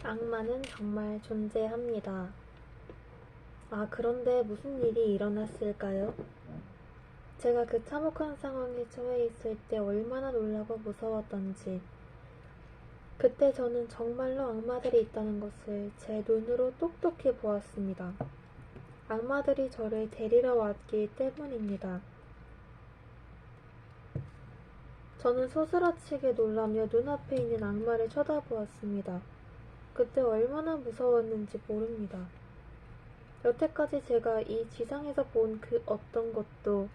악마는 정말 존재합니다. 아, 그런데 무슨 일이 일어났을까요? 제가 그 참혹한 상황에 처해 있을 때 얼마나 놀라고 무서웠던지. 그때 저는 정말로 악마들이 있다는 것을 제 눈으로 똑똑히 보았습니다. 악마들이 저를 데리러 왔기 때문입니다. 저는 소스라치게 놀라며 눈앞에 있는 악마를 쳐다보았습니다. 그때 얼마나 무서웠는지 모릅니다. 여태까지 제가 이 지상에서 본 그 어떤 것도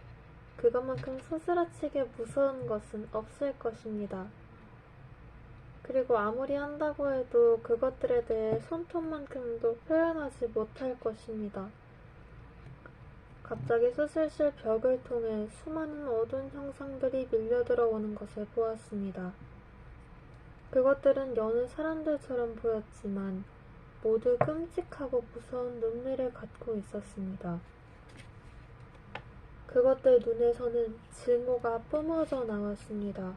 그것만큼 소스라치게 무서운 것은 없을 것입니다. 그리고 아무리 한다고 해도 그것들에 대해 손톱만큼도 표현하지 못할 것입니다. 갑자기 수술실 벽을 통해 수많은 어두운 형상들이 밀려들어오는 것을 보았습니다. 그것들은 여느 사람들처럼 보였지만 모두 끔찍하고 무서운 눈매를 갖고 있었습니다. 그것들 눈에서는 증오가 뿜어져 나왔습니다.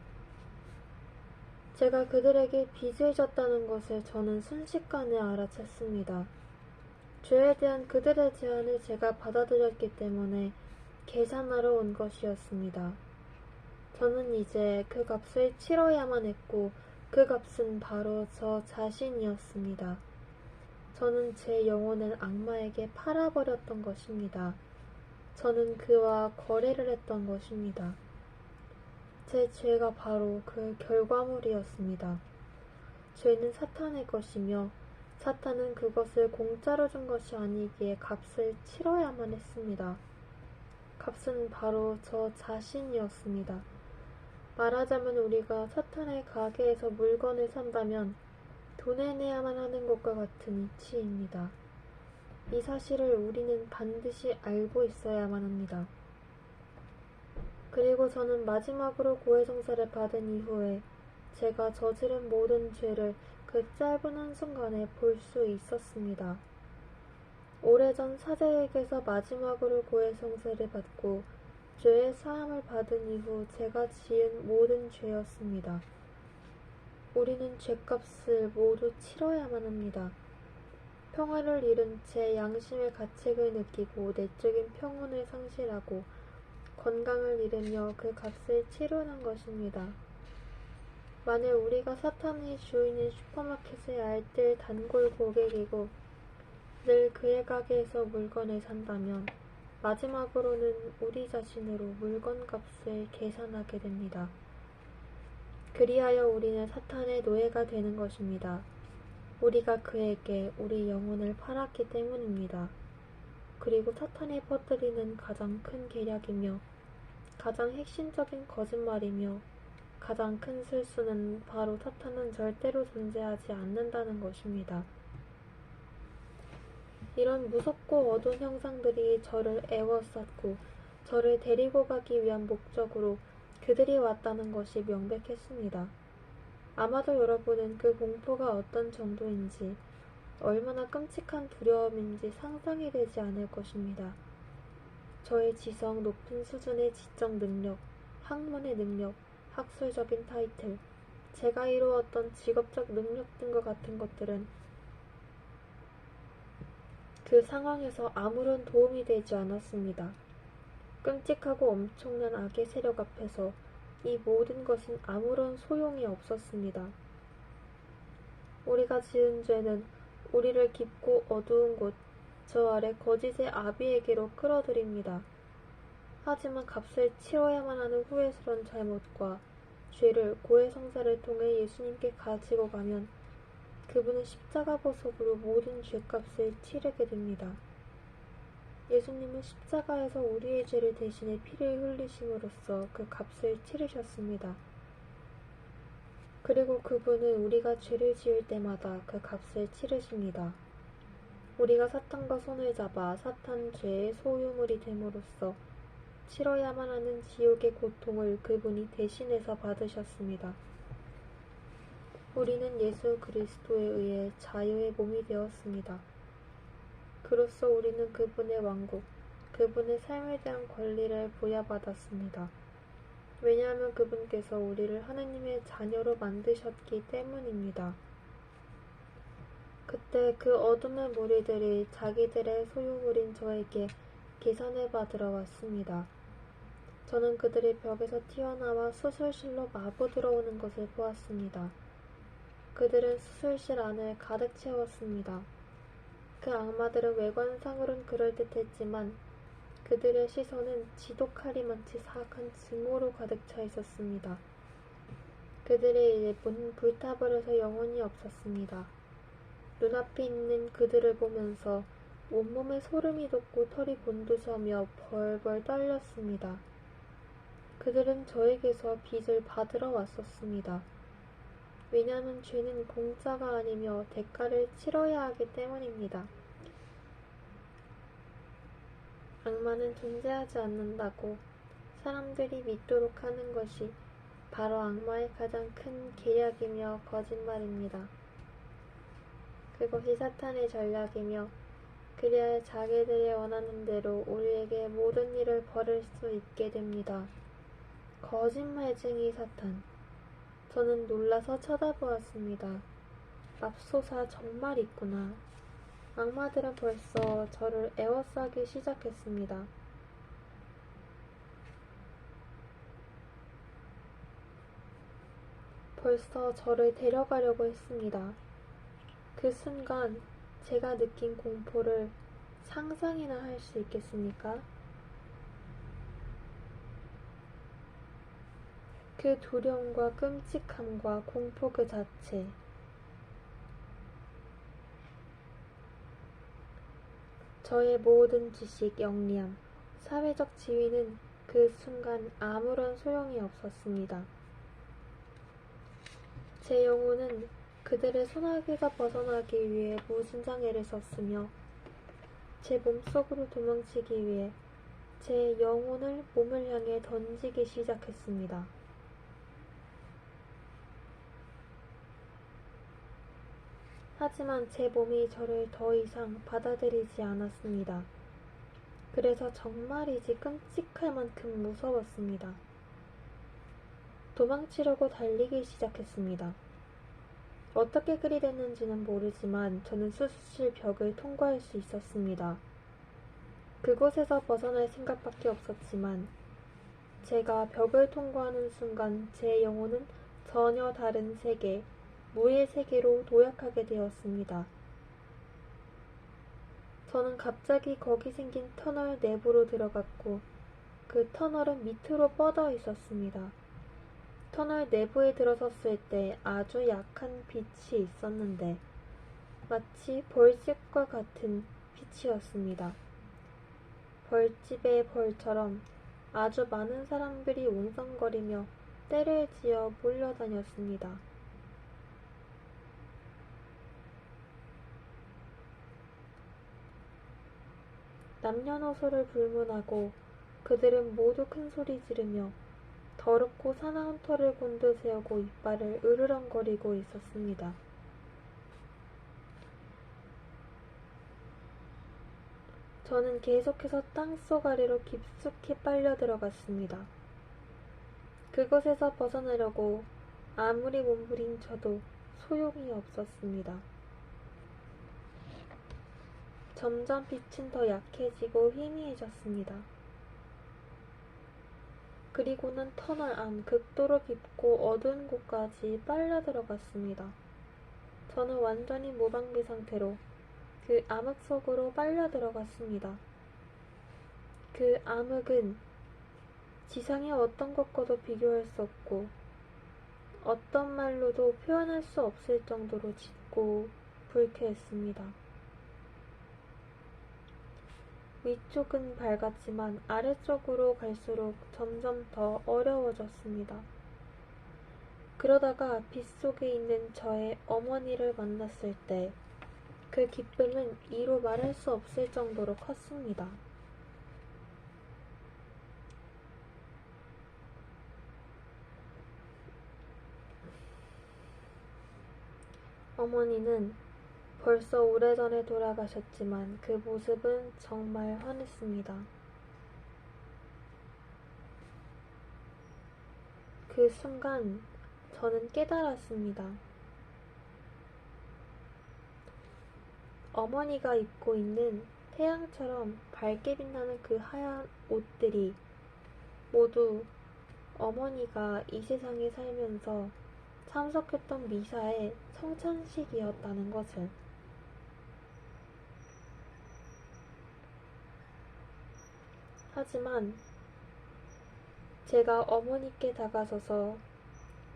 제가 그들에게 빚을 졌다는 것을 저는 순식간에 알아챘습니다. 죄에 대한 그들의 제안을 제가 받아들였기 때문에 계산하러 온 것이었습니다. 저는 이제 그 값을 치러야만 했고 그 값은 바로 저 자신이었습니다. 저는 제 영혼을 악마에게 팔아버렸던 것입니다. 저는 그와 거래를 했던 것입니다. 제 죄가 바로 그 결과물이었습니다. 죄는 사탄의 것이며 사탄은 그것을 공짜로 준 것이 아니기에 값을 치러야만 했습니다. 값은 바로 저 자신이었습니다. 말하자면 우리가 사탄의 가게에서 물건을 산다면 돈을 내야만 하는 것과 같은 이치입니다. 이 사실을 우리는 반드시 알고 있어야만 합니다. 그리고 저는 마지막으로 고해성사를 받은 이후에 제가 저지른 모든 죄를 그 짧은 한순간에 볼 수 있었습니다. 오래전 사제에게서 마지막으로 고해성사를 받고 죄의 사함을 받은 이후 제가 지은 모든 죄였습니다. 우리는 죄값을 모두 치러야만 합니다. 평화를 잃은 채 양심의 가책을 느끼고 내적인 평온을 상실하고 건강을 잃으며 그 값을 치르는 것입니다. 만일 우리가 사탄의 주인인 슈퍼마켓의 알뜰 단골 고객이고 늘 그의 가게에서 물건을 산다면 마지막으로는 우리 자신으로 물건값을 계산하게 됩니다. 그리하여 우리는 사탄의 노예가 되는 것입니다. 우리가 그에게 우리 영혼을 팔았기 때문입니다. 그리고 사탄이 퍼뜨리는 가장 큰 계략이며 가장 핵심적인 거짓말이며 가장 큰 실수는 바로 사탄은 절대로 존재하지 않는다는 것입니다. 이런 무섭고 어두운 형상들이 저를 애워쌌고 저를 데리고 가기 위한 목적으로 그들이 왔다는 것이 명백했습니다. 아마도 여러분은 그 공포가 어떤 정도인지 얼마나 끔찍한 두려움인지 상상이 되지 않을 것입니다. 저의 지성 높은 수준의 지적 능력, 학문의 능력, 학술적인 타이틀, 제가 이루었던 직업적 능력 등과 같은 것들은 그 상황에서 아무런 도움이 되지 않았습니다. 끔찍하고 엄청난 악의 세력 앞에서 이 모든 것은 아무런 소용이 없었습니다. 우리가 지은 죄는 우리를 깊고 어두운 곳, 저 아래 거짓의 아비에게로 끌어들입니다. 하지만 값을 치러야만 하는 후회스러운 잘못과 죄를 고해성사를 통해 예수님께 가지고 가면 그분은 십자가 보석으로 모든 죄값을 치르게 됩니다. 예수님은 십자가에서 우리의 죄를 대신해 피를 흘리심으로써 그 값을 치르셨습니다. 그리고 그분은 우리가 죄를 지을 때마다 그 값을 치르십니다. 우리가 사탄과 손을 잡아 사탄 죄의 소유물이 됨으로써 치러야만 하는 지옥의 고통을 그분이 대신해서 받으셨습니다. 우리는 예수 그리스도에 의해 자유의 몸이 되었습니다. 그로써 우리는 그분의 왕국, 그분의 삶에 대한 권리를 부여받았습니다. 왜냐하면 그분께서 우리를 하느님의 자녀로 만드셨기 때문입니다. 그때 그 어둠의 무리들이 자기들의 소유물인 저에게 계산을 받으러 왔습니다. 저는 그들이 벽에서 튀어나와 수술실로 마구 들어오는 것을 보았습니다. 그들은 수술실 안을 가득 채웠습니다. 그 악마들은 외관상으론 그럴듯했지만 그들의 시선은 지독하리만치 사악한 증오로 가득 차 있었습니다. 그들의 일본 불타버려서 영혼이 없었습니다. 눈앞에 있는 그들을 보면서 온몸에 소름이 돋고 털이 곤두서며 벌벌 떨렸습니다. 그들은 저에게서 빚을 받으러 왔었습니다. 왜냐하면 죄는 공짜가 아니며 대가를 치러야 하기 때문입니다. 악마는 존재하지 않는다고 사람들이 믿도록 하는 것이 바로 악마의 가장 큰 계략이며 거짓말입니다. 그것이 사탄의 전략이며 그리하여 자기들이 원하는 대로 우리에게 모든 일을 벌일 수 있게 됩니다. 거짓말쟁이 사탄. 저는 놀라서 쳐다보았습니다. 맙소사 정말 있구나. 악마들은 벌써 저를 에워싸기 시작했습니다. 벌써 저를 데려가려고 했습니다. 그 순간 제가 느낀 공포를 상상이나 할 수 있겠습니까? 그 두려움과 끔찍함과 공포 그 자체. 저의 모든 지식, 역량, 사회적 지위는 그 순간 아무런 소용이 없었습니다. 제 영혼은 그들의 소나기가 벗어나기 위해 무진장애를 썼으며 제 몸속으로 도망치기 위해 제 영혼을 몸을 향해 던지기 시작했습니다. 하지만 제 몸이 저를 더 이상 받아들이지 않았습니다. 그래서 정말이지 끔찍할 만큼 무서웠습니다. 도망치려고 달리기 시작했습니다. 어떻게 그리 됐는지는 모르지만 저는 수술실 벽을 통과할 수 있었습니다. 그곳에서 벗어날 생각밖에 없었지만 제가 벽을 통과하는 순간 제 영혼은 전혀 다른 세계, 무의 세계로 도약하게 되었습니다. 저는 갑자기 거기 생긴 터널 내부로 들어갔고 그 터널은 밑으로 뻗어 있었습니다. 터널 내부에 들어섰을 때 아주 약한 빛이 있었는데 마치 벌집과 같은 빛이었습니다. 벌집의 벌처럼 아주 많은 사람들이 웅성거리며 떼를 지어 몰려다녔습니다. 남녀노소를 불문하고 그들은 모두 큰 소리 지르며 더럽고 사나운 털을 곤두세우고 이빨을 으르렁거리고 있었습니다. 저는 계속해서 땅속 아래로 깊숙이 빨려 들어갔습니다. 그곳에서 벗어나려고 아무리 몸부림쳐도 소용이 없었습니다. 점점 빛은 더 약해지고 희미해졌습니다. 그리고는 터널 안 극도로 깊고 어두운 곳까지 빨려 들어갔습니다. 저는 완전히 무방비 상태로 그 암흑 속으로 빨려 들어갔습니다. 그 암흑은 지상의 어떤 것과도 비교할 수 없고 어떤 말로도 표현할 수 없을 정도로 짙고 불쾌했습니다. 위쪽은 밝았지만 아래쪽으로 갈수록 점점 더 어려워졌습니다. 그러다가 빛 속에 있는 저의 어머니를 만났을 때 그 기쁨은 이루 말할 수 없을 정도로 컸습니다. 어머니는 벌써 오래전에 돌아가셨지만 그 모습은 정말 환했습니다. 그 순간 저는 깨달았습니다. 어머니가 입고 있는 태양처럼 밝게 빛나는 그 하얀 옷들이 모두 어머니가 이 세상에 살면서 참석했던 미사의 성찬식이었다는 것을. 하지만 제가 어머니께 다가서서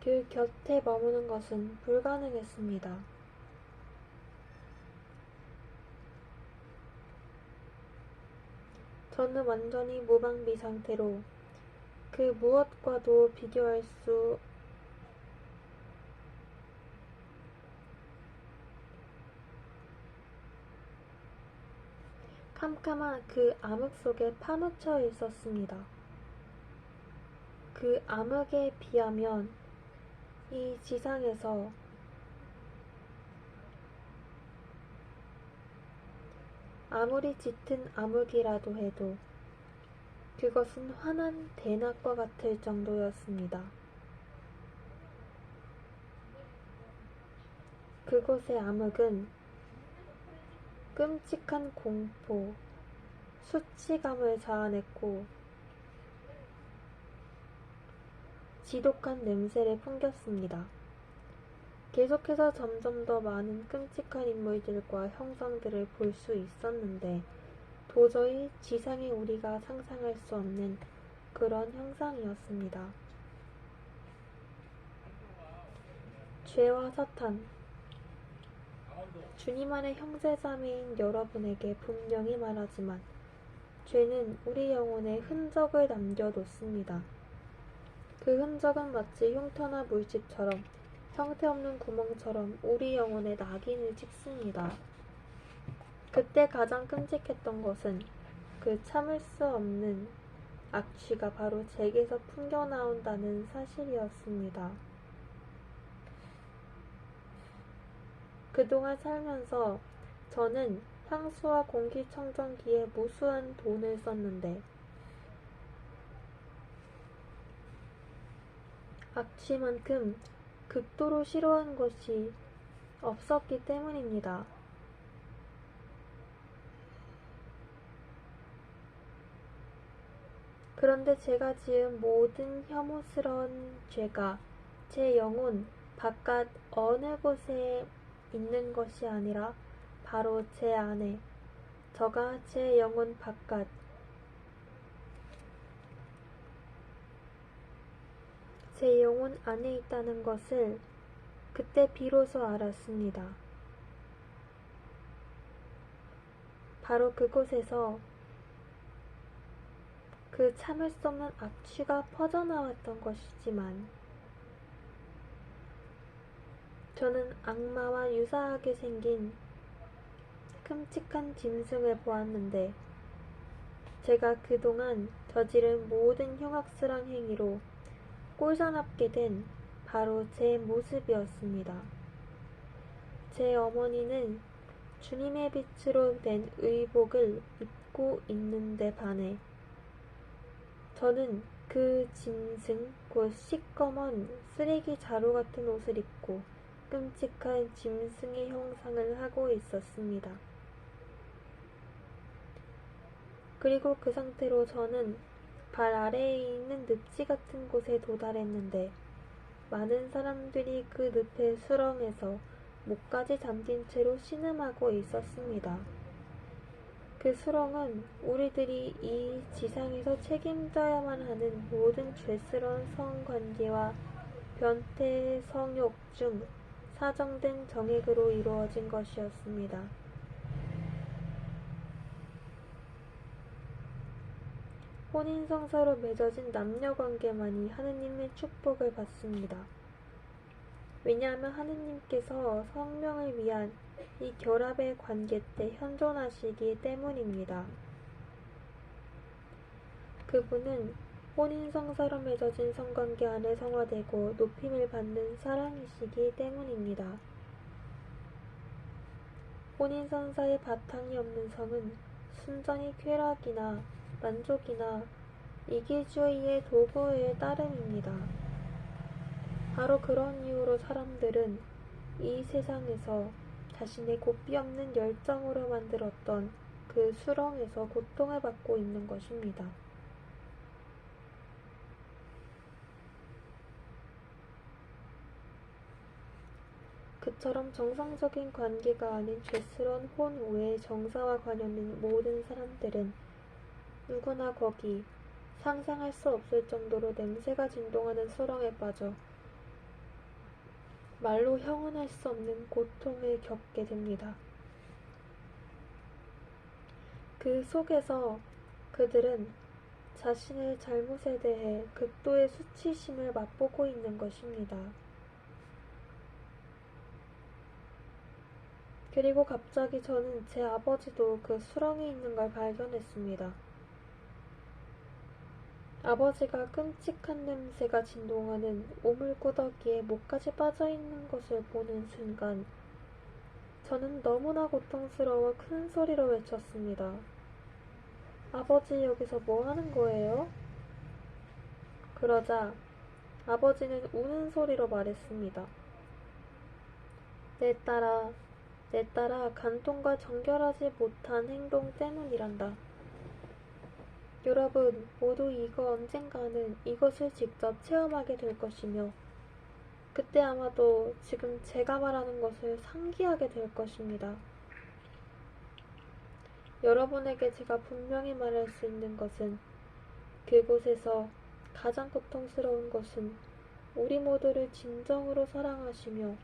그 곁에 머무는 것은 불가능했습니다. 저는 완전히 무방비 상태로 그 무엇과도 비교할 수 캄캄한 그 암흑 속에 파묻혀 있었습니다. 그 암흑에 비하면 이 지상에서 아무리 짙은 암흑이라도 해도 그것은 환한 대낮과 같을 정도였습니다. 그곳의 암흑은 끔찍한 공포, 수치감을 자아냈고 지독한 냄새를 풍겼습니다. 계속해서 점점 더 많은 끔찍한 인물들과 형상들을 볼 수 있었는데 도저히 지상에 우리가 상상할 수 없는 그런 형상이었습니다. 죄와 사탄, 주님 안의 형제자매인 여러분에게 분명히 말하지만 죄는 우리 영혼에 흔적을 남겨놓습니다. 그 흔적은 마치 흉터나 물집처럼 형태없는 구멍처럼 우리 영혼에 낙인을 찍습니다. 그때 가장 끔찍했던 것은 그 참을 수 없는 악취가 바로 제게서 풍겨나온다는 사실이었습니다. 그동안 살면서 저는 향수와 공기청정기에 무수한 돈을 썼는데 악취만큼 극도로 싫어한 것이 없었기 때문입니다. 그런데 제가 지은 모든 혐오스러운 죄가 제 영혼 바깥 어느 곳에 있는 것이 아니라 바로 제 안에, 저가 제 영혼 바깥, 제 영혼 안에 있다는 것을 그때 비로소 알았습니다. 바로 그곳에서 그 참을 수 없는 악취가 퍼져나왔던 것이지만 저는 악마와 유사하게 생긴 끔찍한 짐승을 보았는데 제가 그동안 저지른 모든 흉악스러운 행위로 꼴사납게 된 바로 제 모습이었습니다. 제 어머니는 주님의 빛으로 된 의복을 입고 있는데 반해 저는 그 짐승, 곧 시꺼먼 쓰레기 자루 같은 옷을 입고 끔찍한 짐승의 형상을 하고 있었습니다. 그리고 그 상태로 저는 발 아래에 있는 늪지 같은 곳에 도달했는데 많은 사람들이 그 늪의 수렁에서 목까지 잠긴 채로 신음하고 있었습니다. 그 수렁은 우리들이 이 지상에서 책임져야만 하는 모든 죄스러운 성관계와 변태 성욕 중 사정된 정액으로 이루어진 것이었습니다. 혼인성사로 맺어진 남녀관계만이 하느님의 축복을 받습니다. 왜냐하면 하느님께서 성령을 위한 이 결합의 관계 때 현존하시기 때문입니다. 그분은 혼인성사로 맺어진 성관계 안에 성화되고 높임을 받는 사랑이시기 때문입니다. 혼인성사의 바탕이 없는 성은 순전히 쾌락이나 만족이나 이기주의의 도구의 따름입니다. 바로 그런 이유로 사람들은 이 세상에서 자신의 고삐 없는 열정으로 만들었던 그 수렁에서 고통을 받고 있는 것입니다. 그처럼 정상적인 관계가 아닌 죄스러운 혼 외의 정사와 관련된 모든 사람들은 누구나 거기 상상할 수 없을 정도로 냄새가 진동하는 수렁에 빠져 말로 형언할 수 없는 고통을 겪게 됩니다. 그 속에서 그들은 자신의 잘못에 대해 극도의 수치심을 맛보고 있는 것입니다. 그리고 갑자기 저는 제 아버지도 그 수렁에 있는 걸 발견했습니다. 아버지가 끔찍한 냄새가 진동하는 오물구더기에 목까지 빠져있는 것을 보는 순간 저는 너무나 고통스러워 큰 소리로 외쳤습니다. 아버지, 여기서 뭐 하는 거예요? 그러자 아버지는 우는 소리로 말했습니다. 내 딸아, 간통과 정결하지 못한 행동 때문이란다. 여러분, 모두 이거 언젠가는 이것을 직접 체험하게 될 것이며, 그때 아마도 지금 제가 말하는 것을 상기하게 될 것입니다. 여러분에게 제가 분명히 말할 수 있는 것은 그곳에서 가장 고통스러운 것은 우리 모두를 진정으로 사랑하시며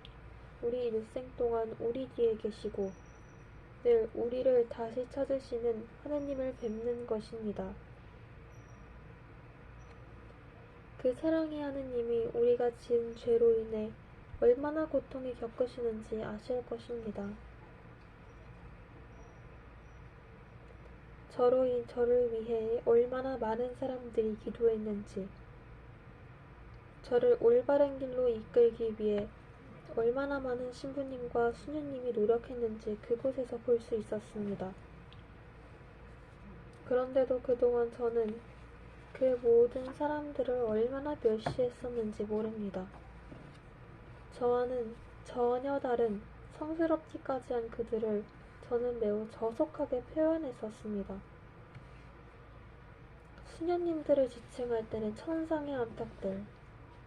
우리 일생 동안 우리 뒤에 계시고 늘 우리를 다시 찾으시는 하느님을 뵙는 것입니다. 그 사랑의 하느님이 우리가 지은 죄로 인해 얼마나 고통을 겪으시는지 아실 것입니다. 저를 위해 얼마나 많은 사람들이 기도했는지, 저를 올바른 길로 이끌기 위해 얼마나 많은 신부님과 수녀님이 노력했는지 그곳에서 볼 수 있었습니다. 그런데도 그동안 저는 그 모든 사람들을 얼마나 멸시했었는지 모릅니다. 저와는 전혀 다른 성스럽지까지 한 그들을 저는 매우 저속하게 표현했었습니다. 수녀님들을 지칭할 때는 천상의 암탉들,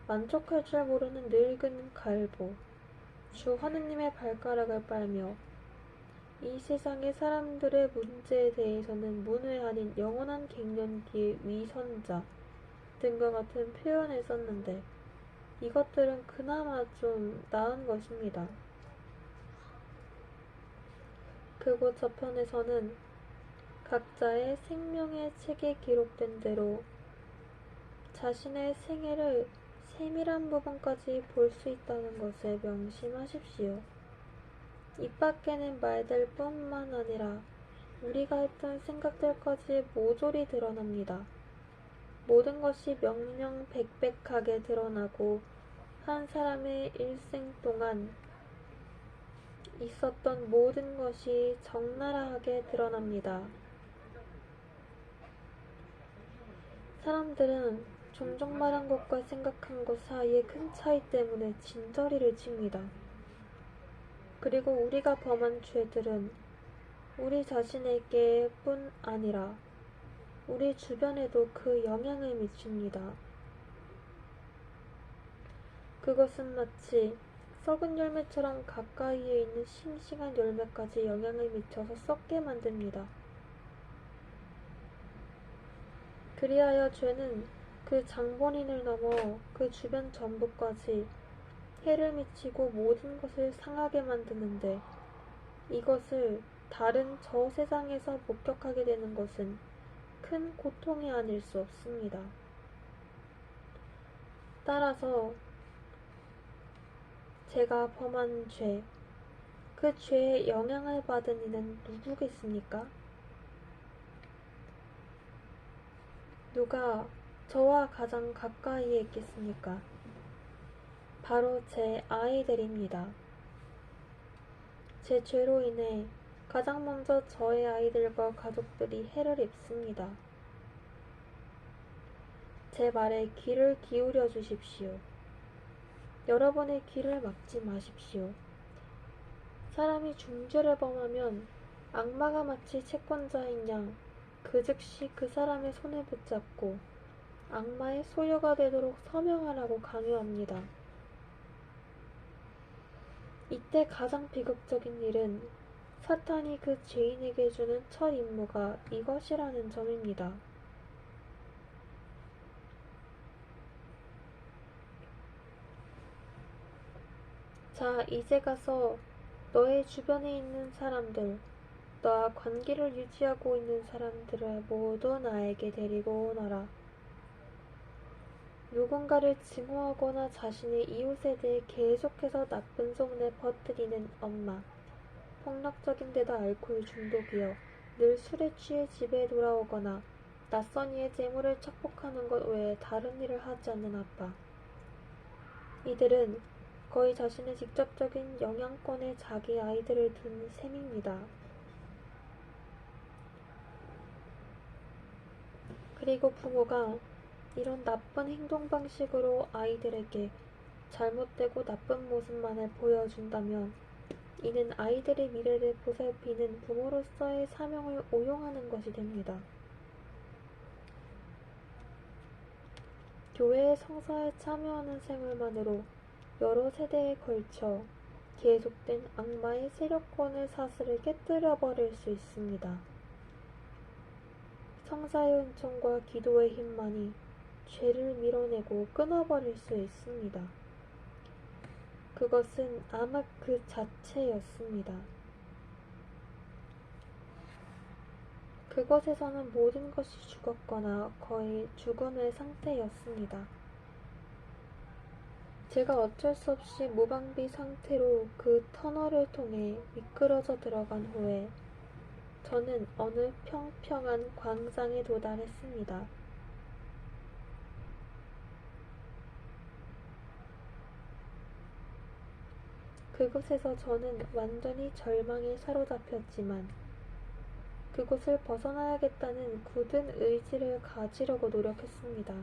만족할 줄 모르는 늙은 갈보, 주 하느님의 발가락을 빨며 이 세상의 사람들의 문제에 대해서는 문외 아닌 영원한 갱년기의 위선자 등과 같은 표현을 썼는데 이것들은 그나마 좀 나은 것입니다. 그곳 저편에서는 각자의 생명의 책에 기록된 대로 자신의 생애를 세밀한 부분까지 볼 수 있다는 것을 명심하십시오. 입 밖에는 말들 뿐만 아니라 우리가 했던 생각들까지 모조리 드러납니다. 모든 것이 명명백백하게 드러나고 한 사람의 일생 동안 있었던 모든 것이 적나라하게 드러납니다. 사람들은 종종 말한 것과 생각한 것 사이의 큰 차이 때문에 진저리를 칩니다. 그리고 우리가 범한 죄들은 우리 자신에게 뿐 아니라 우리 주변에도 그 영향을 미칩니다. 그것은 마치 썩은 열매처럼 가까이에 있는 싱싱한 열매까지 영향을 미쳐서 썩게 만듭니다. 그리하여 죄는 그 장본인을 넘어 그 주변 전부까지 해를 미치고 모든 것을 상하게 만드는데 이것을 다른 저 세상에서 목격하게 되는 것은 큰 고통이 아닐 수 없습니다. 따라서 제가 범한 죄, 그 죄의 영향을 받은 이는 누구겠습니까? 누가 저와 가장 가까이에 있겠습니까? 바로 제 아이들입니다. 제 죄로 인해 가장 먼저 저의 아이들과 가족들이 해를 입습니다. 제 말에 귀를 기울여 주십시오. 여러분의 귀를 막지 마십시오. 사람이 중죄를 범하면 악마가 마치 채권자인 양 그 즉시 그 사람의 손을 붙잡고 악마의 소유가 되도록 서명하라고 강요합니다. 이때 가장 비극적인 일은 사탄이 그 죄인에게 주는 첫 임무가 이것이라는 점입니다. 자, 이제 가서 너의 주변에 있는 사람들, 너와 관계를 유지하고 있는 사람들을 모두 나에게 데리고 오너라. 누군가를 증오하거나 자신의 이웃에 대해 계속해서 나쁜 소문을 퍼뜨리는 엄마, 폭력적인 데다 알코올 중독이여 늘 술에 취해 집에 돌아오거나 낯선 이의 재물을 착복하는 것 외에 다른 일을 하지 않는 아빠. 이들은 거의 자신의 직접적인 영향권에 자기 아이들을 둔 셈입니다. 그리고 부모가 이런 나쁜 행동 방식으로 아이들에게 잘못되고 나쁜 모습만을 보여준다면 이는 아이들의 미래를 보살피는 부모로서의 사명을 오용하는 것이 됩니다. 교회의 성사에 참여하는 생활만으로 여러 세대에 걸쳐 계속된 악마의 세력권의 사슬을 깨뜨려 버릴 수 있습니다. 성사의 은총과 기도의 힘만이 죄를 밀어내고 끊어버릴 수 있습니다. 그것은 암흑 그 자체였습니다. 그것에서는 모든 것이 죽었거나 거의 죽음의 상태였습니다. 제가 어쩔 수 없이 무방비 상태로 그 터널을 통해 미끄러져 들어간 후에 저는 어느 평평한 광장에 도달했습니다. 그곳에서 저는 완전히 절망에 사로잡혔지만 그곳을 벗어나야겠다는 굳은 의지를 가지려고 노력했습니다.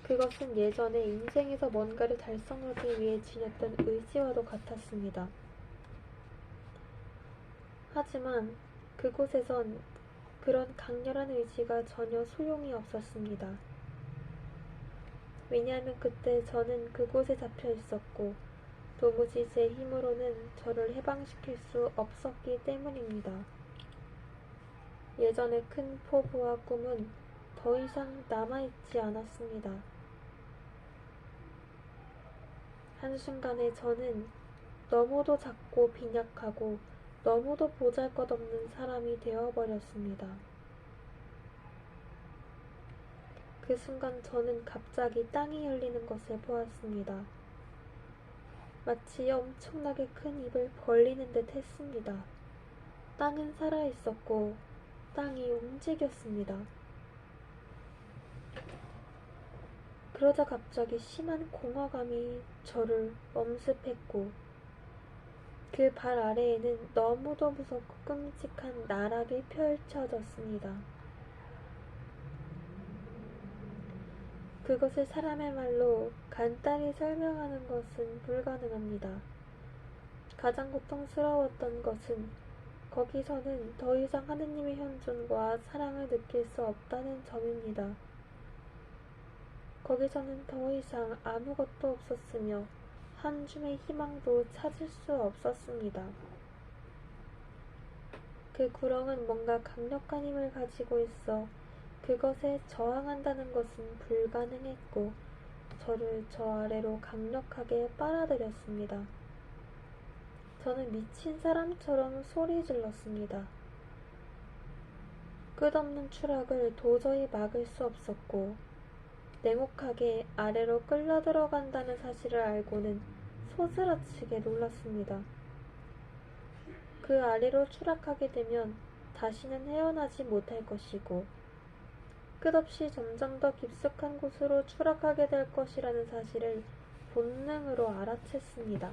그것은 예전에 인생에서 뭔가를 달성하기 위해 지녔던 의지와도 같았습니다. 하지만 그곳에선 그런 강렬한 의지가 전혀 소용이 없었습니다. 왜냐하면 그때 저는 그곳에 잡혀 있었고 도무지 제 힘으로는 저를 해방시킬 수 없었기 때문입니다. 예전의 큰 포부와 꿈은 더 이상 남아있지 않았습니다. 한순간에 저는 너무도 작고 빈약하고 너무도 보잘것없는 사람이 되어버렸습니다. 그 순간 저는 갑자기 땅이 열리는 것을 보았습니다. 마치 엄청나게 큰 입을 벌리는 듯 했습니다. 땅은 살아있었고 땅이 움직였습니다. 그러자 갑자기 심한 공허감이 저를 엄습했고 그 발 아래에는 너무도 무섭고 끔찍한 나락이 펼쳐졌습니다. 그것을 사람의 말로 간단히 설명하는 것은 불가능합니다. 가장 고통스러웠던 것은 거기서는 더 이상 하느님의 현존과 사랑을 느낄 수 없다는 점입니다. 거기서는 더 이상 아무것도 없었으며 한 줌의 희망도 찾을 수 없었습니다. 그 구렁은 뭔가 강력한 힘을 가지고 있어 그것에 저항한다는 것은 불가능했고 저를 저 아래로 강력하게 빨아들였습니다. 저는 미친 사람처럼 소리 질렀습니다. 끝없는 추락을 도저히 막을 수 없었고 냉혹하게 아래로 끌려 들어간다는 사실을 알고는 소스라치게 놀랐습니다. 그 아래로 추락하게 되면 다시는 헤어나지 못할 것이고 끝없이 점점 더 깊숙한 곳으로 추락하게 될 것이라는 사실을 본능으로 알아챘습니다.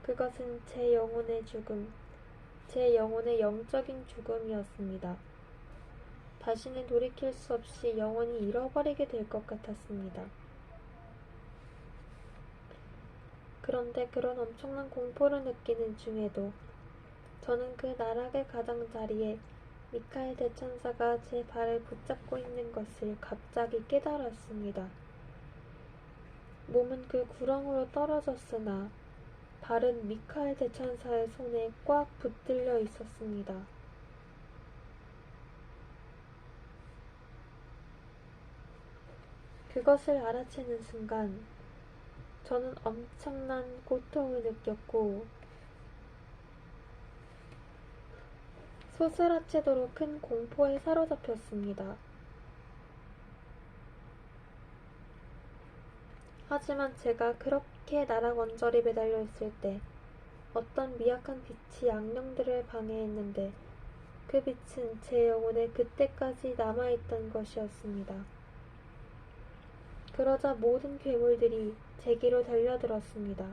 그것은 제 영혼의 죽음, 제 영혼의 영적인 죽음이었습니다. 다시는 돌이킬 수 없이 영원히 잃어버리게 될 것 같았습니다. 그런데 그런 엄청난 공포를 느끼는 중에도 저는 그 나락의 가장자리에 미카엘 대천사가 제 발을 붙잡고 있는 것을 갑자기 깨달았습니다. 몸은 그 구렁으로 떨어졌으나 발은 미카엘 대천사의 손에 꽉 붙들려 있었습니다. 그것을 알아채는 순간 저는 엄청난 고통을 느꼈고 소스라치도록 큰 공포에 사로잡혔습니다. 하지만 제가 그렇게 나락 언저리 매달려 있을 때 어떤 미약한 빛이 악령들을 방해했는데 그 빛은 제 영혼에 그때까지 남아있던 것이었습니다. 그러자 모든 괴물들이 제게로 달려들었습니다.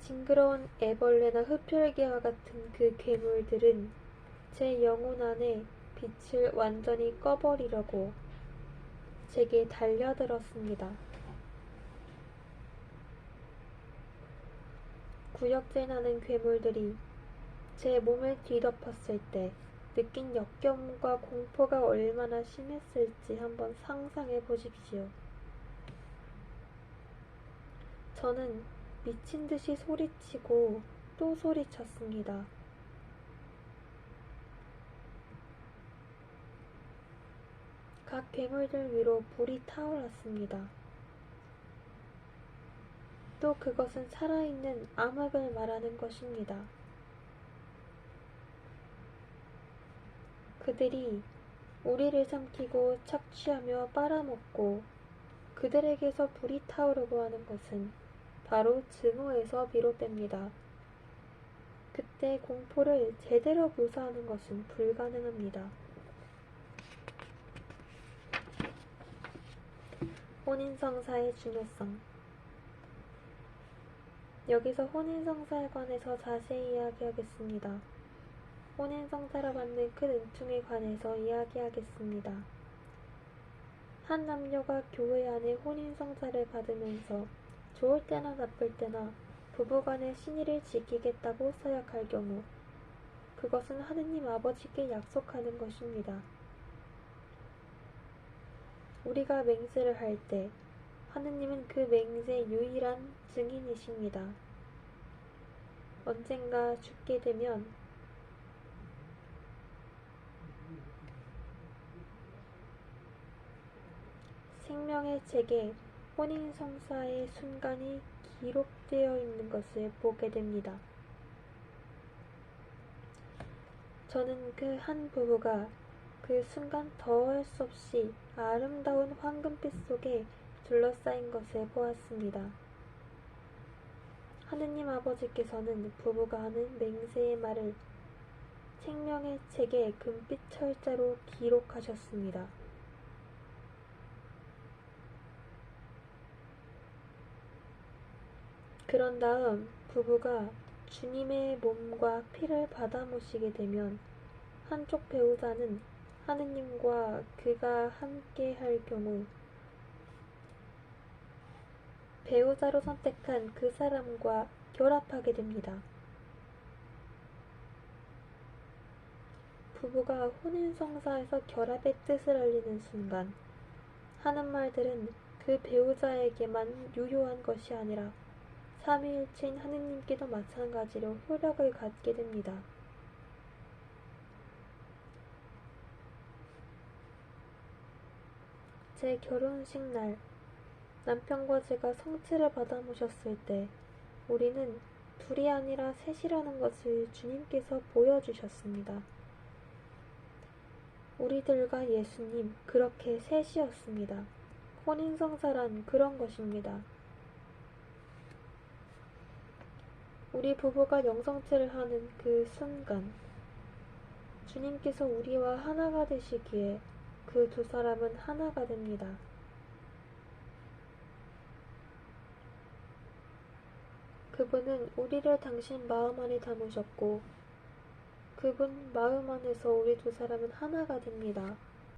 징그러운 애벌레나 흡혈귀와 같은 그 괴물들은 제 영혼 안에 빛을 완전히 꺼버리려고 제게 달려들었습니다. 구역질나는 괴물들이 제 몸을 뒤덮었을 때 느낀 역겨움과 공포가 얼마나 심했을지 한번 상상해 보십시오. 저는 미친 듯이 소리치고 또 소리쳤습니다. 각 괴물들 위로 불이 타올랐습니다. 또 그것은 살아있는 암흑을 말하는 것입니다. 그들이 우리를 삼키고 착취하며 빨아먹고 그들에게서 불이 타오르고 하는 것은 바로 증오에서 비롯됩니다. 그때 공포를 제대로 묘사하는 것은 불가능합니다. 혼인성사의 중요성. 여기서 혼인성사에 관해서 자세히 이야기하겠습니다. 혼인성사를 받는 큰 은총에 관해서 이야기하겠습니다. 한 남녀가 교회 안에 혼인성사를 받으면서 좋을 때나 나쁠 때나 부부간의 신의를 지키겠다고 서약할 경우 그것은 하느님 아버지께 약속하는 것입니다. 우리가 맹세를 할 때 하느님은 그 맹세의 유일한 증인이십니다. 언젠가 죽게 되면 생명의 책에 혼인성사의 순간이 기록되어 있는 것을 보게 됩니다. 저는 그 한 부부가 그 순간 더할 수 없이 아름다운 황금빛 속에 둘러싸인 것을 보았습니다. 하느님 아버지께서는 부부가 하는 맹세의 말을 생명의 책에 금빛 철자로 기록하셨습니다. 그런 다음 부부가 주님의 몸과 피를 받아 모시게 되면 한쪽 배우자는 하느님과 그가 함께 할 경우 배우자로 선택한 그 사람과 결합하게 됩니다. 부부가 혼인성사에서 결합의 뜻을 알리는 순간 하는 말들은 그 배우자에게만 유효한 것이 아니라 삼위일체인 하느님께도 마찬가지로 효력을 갖게 됩니다. 제 결혼식 날 남편과 제가 성체를 받아 모셨을 때 우리는 둘이 아니라 셋이라는 것을 주님께서 보여주셨습니다. 우리들과 예수님 그렇게 셋이었습니다. 혼인성사란 그런 것입니다. 우리 부부가 영성체를 하는 그 순간 주님께서 우리와 하나가 되시기에 그 두 사람은 하나가 됩니다. 그분은 우리를 당신 마음 안에 담으셨고 그분 마음 안에서 우리 두 사람은 하나가 됩니다.